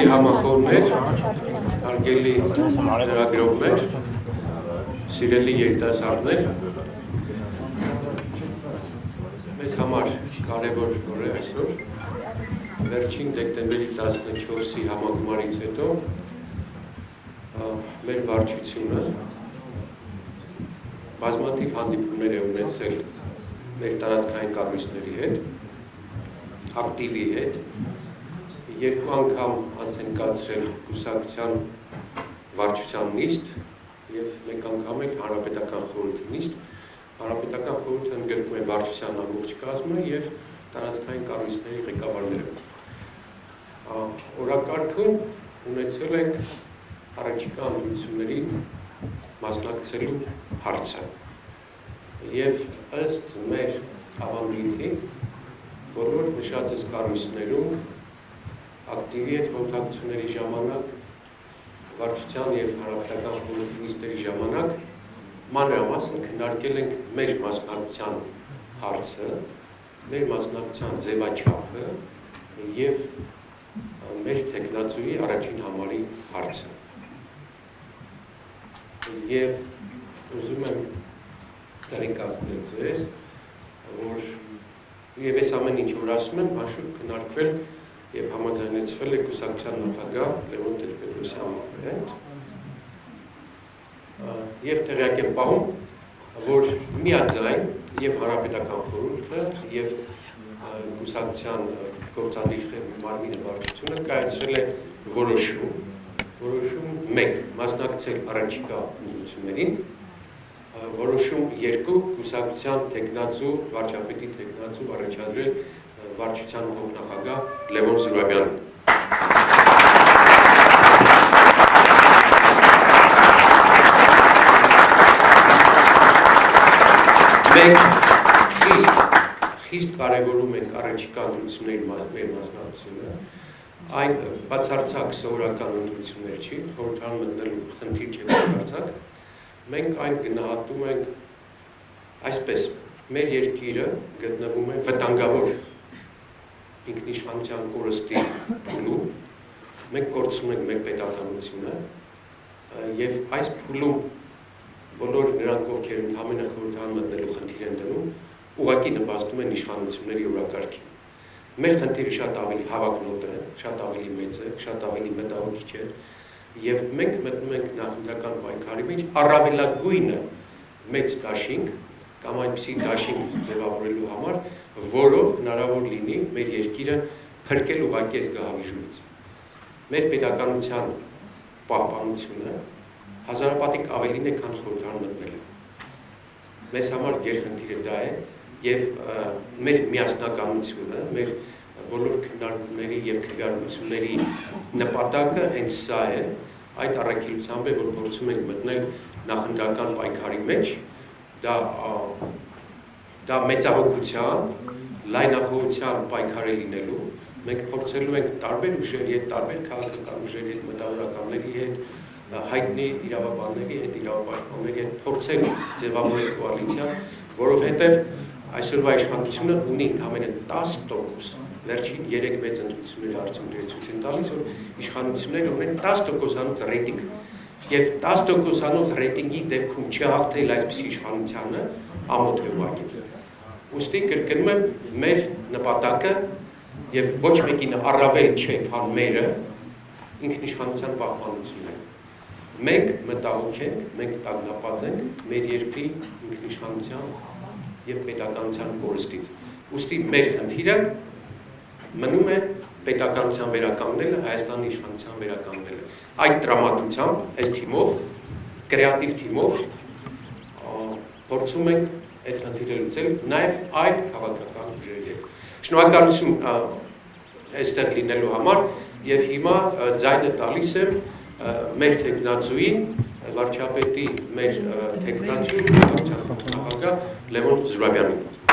համախոհներ, հարգելի լրագրողներ, սիրելի երիտասարդներ, մեզ համար կարևոր օր է այսօր, վերջին դեկտեմբերի 14-ի համագումարից հետո մեր վարչությունը բազմաթիվ հանդիպումներ է ունեցել մեր տարածքային կառույցների հետ, ակտիվի հետ, երկու անգամ անց են կացրել կուսակցության վարչության նիստ և մեկ անգամ էլ հանրապետական խորհրդի նիստ, հանրապետական խորհուրդը ընդգրկում է վարչության ամբողջ կազմը և տարածքային կառույցների ղեկավարները։ Օրակարգում ունեցել ենք առաջիկա ընտրություններին մասնակցելու հարցը և ըստ մեր ավանդույթի բոլոր նշածս կառույցներում ակտիվի հետ խորհրդակցությունների ժամանակ վարչության և հանրապետական խորհրդի նիստերի ժամանակ մանրամասն քննարկել ենք մեր մասնակցության հարցը, մեր մասնակցության ձևաչափը և մեր թեկնածուի առաջին համարի հարցը։ Եվ ուզում եմ տեղեկացնել ձեզ, որ և այս ամեն ինչ որ ասում եմ, անշուշտ քննարկվել և համաձայնեցվել է կուսակցության նախագահ Լևոն Տեր-Պետրոսյանի հետ և տեղյակ եմ պահում, որ միաձայն և հանրապետական խորհուրդը և կուսակցության գործադիր մարմինը վարչությունը կայացրել է որոշում մեկ մասնակցել առաջիկա ընտրություններին, որոշում երկու կուսակցության թեկնածու, վարչապետի թեկնածու առաջադրել վարչության փոխնախագահ Լևոն Զուրաբյանին։ Մենք խիստ կարևորում ենք առաջիկա ընտրությունների մեր մասնակցությունը, այն բացարձակ սովորական ընտրություններ չի, խորհրդարան մտնելու խնդիր չէ բացարձակ, մենք այն գնահատում ենք այսպես, մեր երկիրը գտնվում է վտանգավոր ինքնիշխանության կորստի փուլում, մենք կորցնում ենք մեր պետականությունը և այս փուլում բոլոր նրանք, ովքեր ընդհանրապես խորհրդարան մտնելու խնդիր են դնում, ուղղակի նպաստում են իշխանությունների օրակարգին։ Մեր խնդիրը շատ ավելի հավակնոտ է, շատ ավելի մեծ է, շատ ավելի մտահոգիչ է և մենք մտնում ենք նախընտրական պայքարի մեջ առավելագույնը մեծ դաշինք կամ այնպիսի դաշինք ձևավորելու համար, որով հնարավոր լինի մեր երկիրը փրկել ուղղակի այս գահավիժույց։ Մեր պետականության պահպանությունը հազարապատիկ ավելին է, քան խորհրդարան մտնելը։ Մեզ համար գերխնդիրը դա է և մեր միասնականությունը, մեր բոլոր քննարկումների և քվեարկությունների նպատակը հենց սա է, այդ առաքելությամբ է, որ փորձում ենք մտնել նախընտրական պայքարի մեջ, դա մեծահոգության, լայնախոհության պայքար է լինելու, մենք փորձելու ենք տարբեր ուժերի հետ, տարբեր քաղաքական ուժերի հետ, մտավորականների հետ, հայտնի իրավաբանների հետ, իրավապաշտպանների հետ փորձել ձևավորել կոալիցիան, որովհետև այսօրվա իշխանությունը ունի ընդամենը 10%, վերջին 3 մեծ ընտրությունների արդյունքները ցույց են տալիս, որ իշխանությունները ունեն 10%-անոց ռեյտինգ և 10%-անոց ռեյտինգի դեպքում չհաղթել այսպիսի իշխանությանը ամոթ է ուղղակի։ Ուստի կրկնում եմ, մեր նպատակը և ոչ մեկին առավել չէ, քան մերը ինքնիշխանության պահպանությունն է։ Մենք մտահոգ ենք, մենք տագնապած ենք մեր երկրի ինքնիշխանության և պետականության կորստից։ Ուստի մեր խնդիրը մնում է պետականության վերականգնելը, Հայաստանի իշխանության վերականգնելը։ Այդ տրամադրությամբ, այս թիմով, կրեատիվ թիմով փորձում ենք այդ խնդիրը լուծել նաև այլ քաղաքական ուժերի հետ։ Շնորհակալություն այստեղ լինելու համար և հիմա ձայնը տալիս եմ մեր թեկնածուի, վարչապետի մեր թեկնածու նախագահ Լևոն Զուրաբյանին։